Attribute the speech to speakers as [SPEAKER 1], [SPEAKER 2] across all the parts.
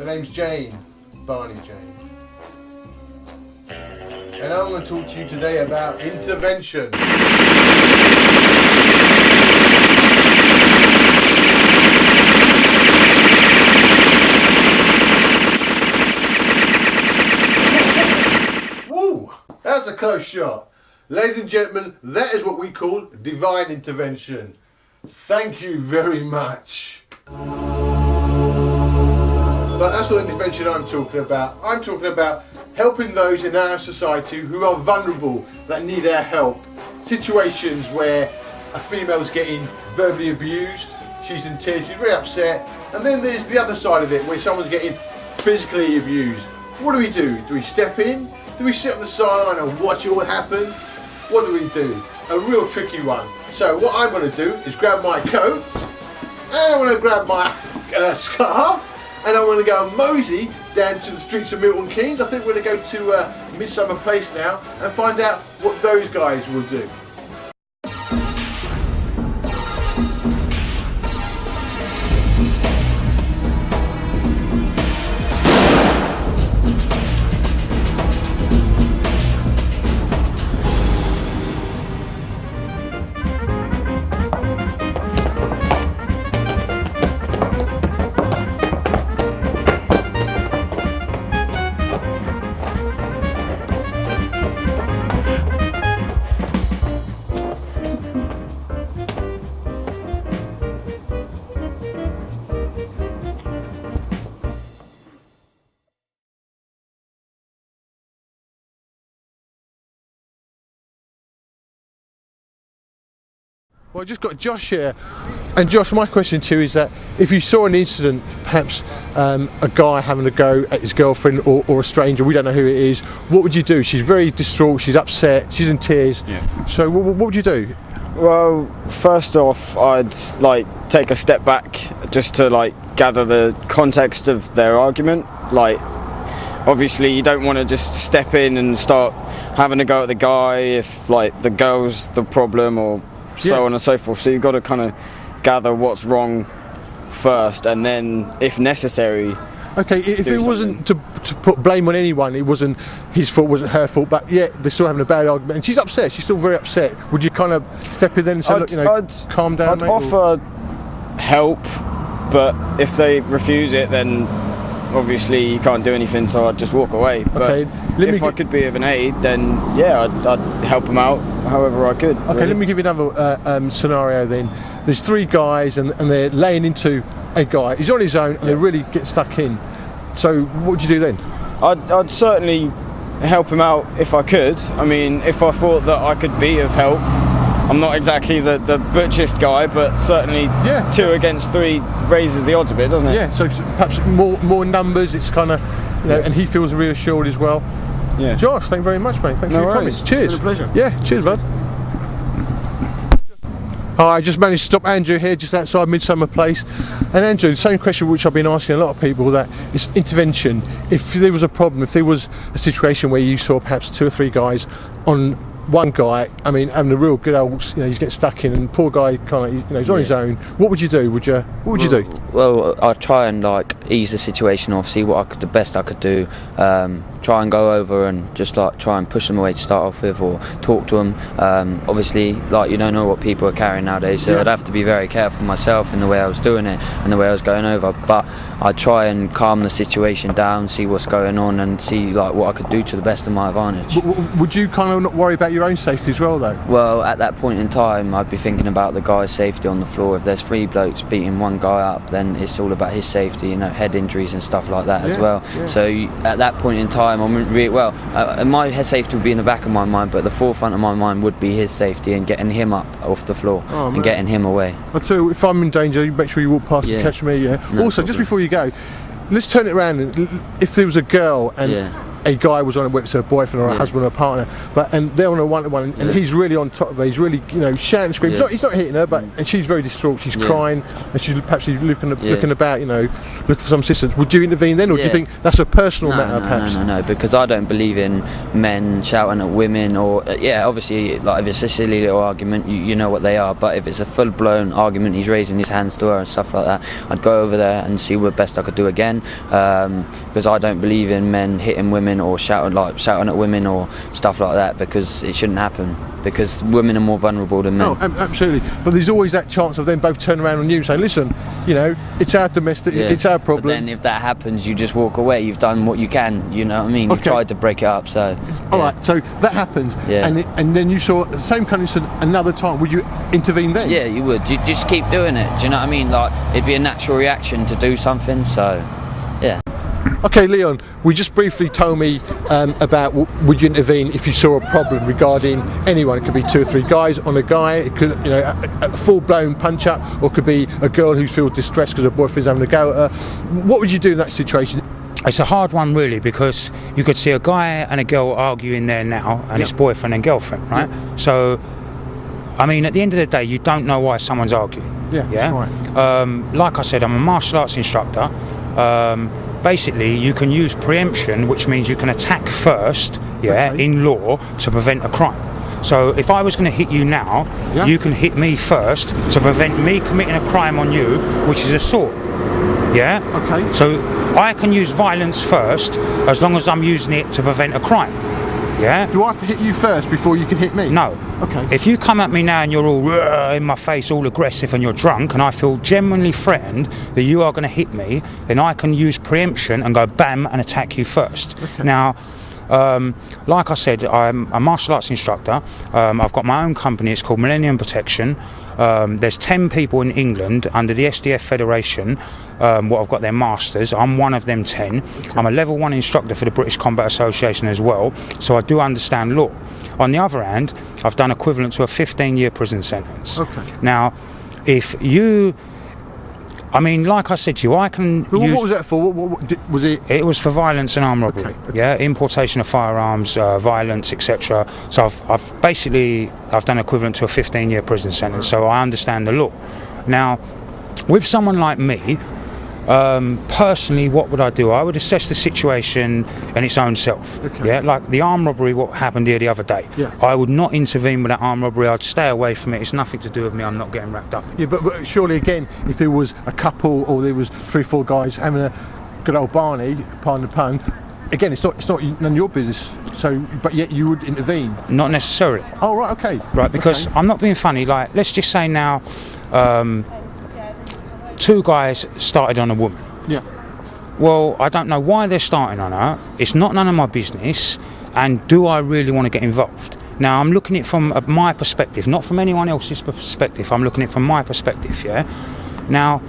[SPEAKER 1] The name's Jane, Barney Jane. And I'm going to talk to you today about intervention. Woo! That's a close shot. Ladies and gentlemen, that is what we call divine intervention. Thank you very much. But that's not the intervention I'm talking about. I'm talking about helping those in our society who are vulnerable, that need our help. Situations where a female's getting verbally abused, she's in tears, she's very upset. And then there's the other side of it where someone's getting physically abused. What do? Do we step in? Do we sit on the sideline and watch it all happen? What do we do? A real tricky one. So what I'm going to do is grab my coat, and I'm going to grab my scarf, and I'm going to go mosey down to the streets of Milton Keynes. I think we're going to go to Midsummer Place now and find out what those guys will do. Well, I just got Josh here, and Josh, my question to you is that if you saw an incident, perhaps a guy having a go at his girlfriend or a stranger, we don't know who it is, what would you do? She's very distraught, she's upset, she's in tears. Yeah. So what would you do?
[SPEAKER 2] Well, first off, I'd take a step back just to gather the context of their argument. Obviously you don't want to just step in and start having a go at the guy if the girl's the problem or so on and so forth. So you've got to kind of gather what's wrong first, and then, if necessary. Okay, if it wasn't to put blame on anyone, it wasn't his fault, wasn't her fault, but yeah, they're still having a bad argument, and she's upset. She's still very upset. Would you kind of step in then and say, look, I'd calm down? I'd offer help, but if they refuse it, then obviously you can't do anything, so I'd just walk away. But if I could be of an aid, then yeah, I'd help them out however I could. Okay, really. Let me give you another scenario then. There's three guys and they're laying into a guy. He's on his own and they really get stuck in. So what would you do then? I'd certainly help him out if I could. I mean, if I thought that I could be of help. I'm not exactly the butchest guy, but certainly 2 against 3 raises the odds a bit, doesn't it? Yeah, so perhaps more numbers, it's kind of, and he feels reassured as well. Yeah. Josh, thank you very much, mate. Thanks for your comments. Cheers. It's been a pleasure. Yeah, cheers, bud. Hi, I just managed to stop Andrew here just outside Midsummer Place. And Andrew, the same question which I've been asking a lot of people, that it's intervention. If there was a problem, if there was a situation where you saw perhaps 2 or 3 guys on one guy, I mean, having a real good old, he's getting stuck in, and poor guy he's on his own. What would you do? What would you do?
[SPEAKER 3] Well, I'd try and ease the situation off, see what the best I could do. Try and go over and just try and push them away to start off with, or talk to them. Obviously, you don't know what people are carrying nowadays, so I'd have to be very careful myself in the way I was doing it and the way I was going over. But I'd try and calm the situation down, see what's going on, and see what I could do to the best of my advantage.
[SPEAKER 1] Would you kind of not worry about your own safety as well, though?
[SPEAKER 3] Well, at that point in time, I'd be thinking about the guy's safety on the floor. If there's 3 blokes beating one guy up, then it's all about his safety, head injuries and stuff like that as well. Yeah. So at that point in time, my safety would be in the back of my mind, but the forefront of my mind would be his safety and getting him up off the floor and getting him away. I'll
[SPEAKER 1] tell you, if I'm in danger, you make sure you walk past and catch me. Yeah. No also, problem. Just before you go, let's turn it around. If there was a girl and a guy was on it with her boyfriend or a husband or a partner, and they're on a one-to-one, and he's really on top of her. He's really, shouting and screaming. He's not hitting her, and she's very distraught. She's crying, and she's perhaps looking about, looking for some assistance. Would you intervene then, or do you think that's a personal matter? Perhaps
[SPEAKER 3] no, because I don't believe in men shouting at women, or obviously, like if it's a silly little argument, you know what they are. But if it's a full-blown argument, he's raising his hands to her and stuff like that, I'd go over there and see what best I could do again, because I don't believe in men hitting women or shouting at women or stuff like that, because it shouldn't happen, because women are more vulnerable than men.
[SPEAKER 1] Oh, absolutely. But there's always that chance of them both turning around on you and saying, listen, it's our domestic, it's our problem.
[SPEAKER 3] But then if that happens, you just walk away. You've done what you can, you know what I mean? You've tried to break it up, so...
[SPEAKER 1] Alright, so that happens, and then you saw the same kind of incident another time. Would you intervene then?
[SPEAKER 3] Yeah, you would. You just keep doing it, do you know what I mean? Like, it'd be a natural reaction to do something, so, yeah.
[SPEAKER 1] Okay, Leon, we just briefly told me about would you intervene if you saw a problem regarding anyone. It could be 2 or 3 guys on a guy, it could, a full-blown punch-up, or it could be a girl who feels distressed because her boyfriend's having a go at her. What would you do in that situation?
[SPEAKER 4] It's a hard one, really, because you could see a guy and a girl arguing there now, and it's boyfriend and girlfriend, right? So, I mean, at the end of the day, you don't know why someone's arguing.
[SPEAKER 1] Yeah, that's right.
[SPEAKER 4] Like I said, I'm a martial arts instructor. Basically, you can use preemption, which means you can attack first, in law, to prevent a crime. So if I was going to hit you now, you can hit me first to prevent me committing a crime on you, which is assault. Yeah?
[SPEAKER 1] Okay.
[SPEAKER 4] So I can use violence first, as long as I'm using it to prevent a crime. Yeah?
[SPEAKER 1] Do I have to hit you first before you can hit me?
[SPEAKER 4] No.
[SPEAKER 1] Okay.
[SPEAKER 4] If you come at me now and you're all in my face, all aggressive, and you're drunk, and I feel genuinely threatened that you are going to hit me, then I can use preemption and go bam and attack you first.
[SPEAKER 1] Okay.
[SPEAKER 4] Now, like I said, I'm a martial arts instructor. I've got my own company. It's called Millennium Protection. There's 10 people in England under the SDF Federation what have got their masters. I'm one of them 10. I'm a level 1 instructor for the British Combat Association as well, so I do understand law. On the other hand, I've done equivalent to a 15-year prison sentence.
[SPEAKER 1] Okay.
[SPEAKER 4] Now, if you... I mean, like I said to you, I can use...
[SPEAKER 1] What was that for? What was it?
[SPEAKER 4] It was for violence and armed robbery.
[SPEAKER 1] Okay.
[SPEAKER 4] Yeah, importation of firearms, violence, etc. So I've done equivalent to a 15-year prison sentence. So I understand the law. Now, with someone like me, personally, what would I do? I would assess the situation in its own self.
[SPEAKER 1] Okay.
[SPEAKER 4] Yeah, like the armed robbery, what happened here the other day.
[SPEAKER 1] Yeah.
[SPEAKER 4] I would not intervene with that armed robbery. I'd stay away from it. It's nothing to do with me. I'm not getting wrapped up.
[SPEAKER 1] Yeah, but surely again, if there was a couple or there was 3 or 4 guys having a good old Barney, pardon the pun, again, it's not none of your business. So, but yet you would intervene.
[SPEAKER 4] Not necessarily.
[SPEAKER 1] Oh right, okay.
[SPEAKER 4] Right, because I'm not being funny. Like, let's just say now, 2 guys started on a woman.
[SPEAKER 1] Yeah.
[SPEAKER 4] Well, I don't know why they're starting on her. It's not none of my business. And do I really want to get involved? Now, I'm looking at it from my perspective, not from anyone else's perspective. I'm looking at it from my perspective, yeah? Now,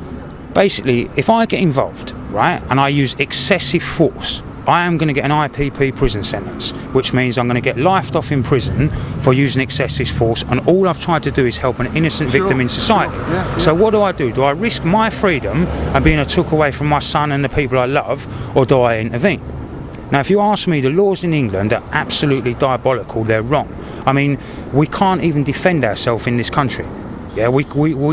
[SPEAKER 4] basically, if I get involved, right, and I use excessive force, I am going to get an IPP prison sentence, which means I'm going to get lifed off in prison for using excessive force, and all I've tried to do is help an innocent victim in society.
[SPEAKER 1] Sure. Yeah.
[SPEAKER 4] So what do? Do I risk my freedom and being took away from my son and the people I love, or do I intervene? Now, if you ask me, the laws in England are absolutely diabolical. They're wrong. I mean, we can't even defend ourselves in this country. Yeah, we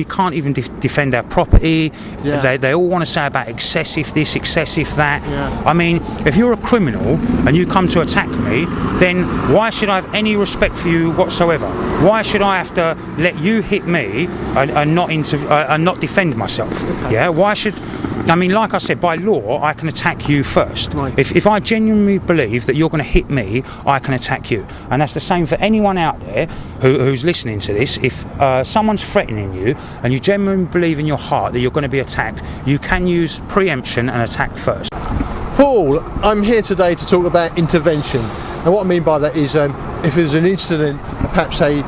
[SPEAKER 4] can't even defend our property.
[SPEAKER 1] Yeah.
[SPEAKER 4] They all want to say about excessive this, excessive that.
[SPEAKER 1] Yeah.
[SPEAKER 4] I mean, if you're a criminal and you come to attack me, then why should I have any respect for you whatsoever? Why should I have to let you hit me and not defend myself?
[SPEAKER 1] Okay.
[SPEAKER 4] Yeah, why should... I mean, like I said, by law, I can attack you first.
[SPEAKER 1] Right.
[SPEAKER 4] If I genuinely believe that you're going to hit me, I can attack you. And that's the same for anyone out there who's listening to this. If someone's threatening you and you genuinely believe in your heart that you're going to be attacked, you can use preemption and attack first.
[SPEAKER 1] Paul, I'm here today to talk about intervention. And what I mean by that is if there's an incident, perhaps a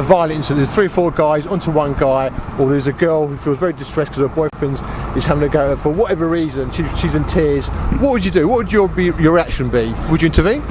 [SPEAKER 1] violent incident, there's 3 or 4 guys onto one guy, or there's a girl who feels very distressed because her boyfriend is having a go at her for whatever reason, she's in tears. What would you do? What would your reaction be? Would you intervene?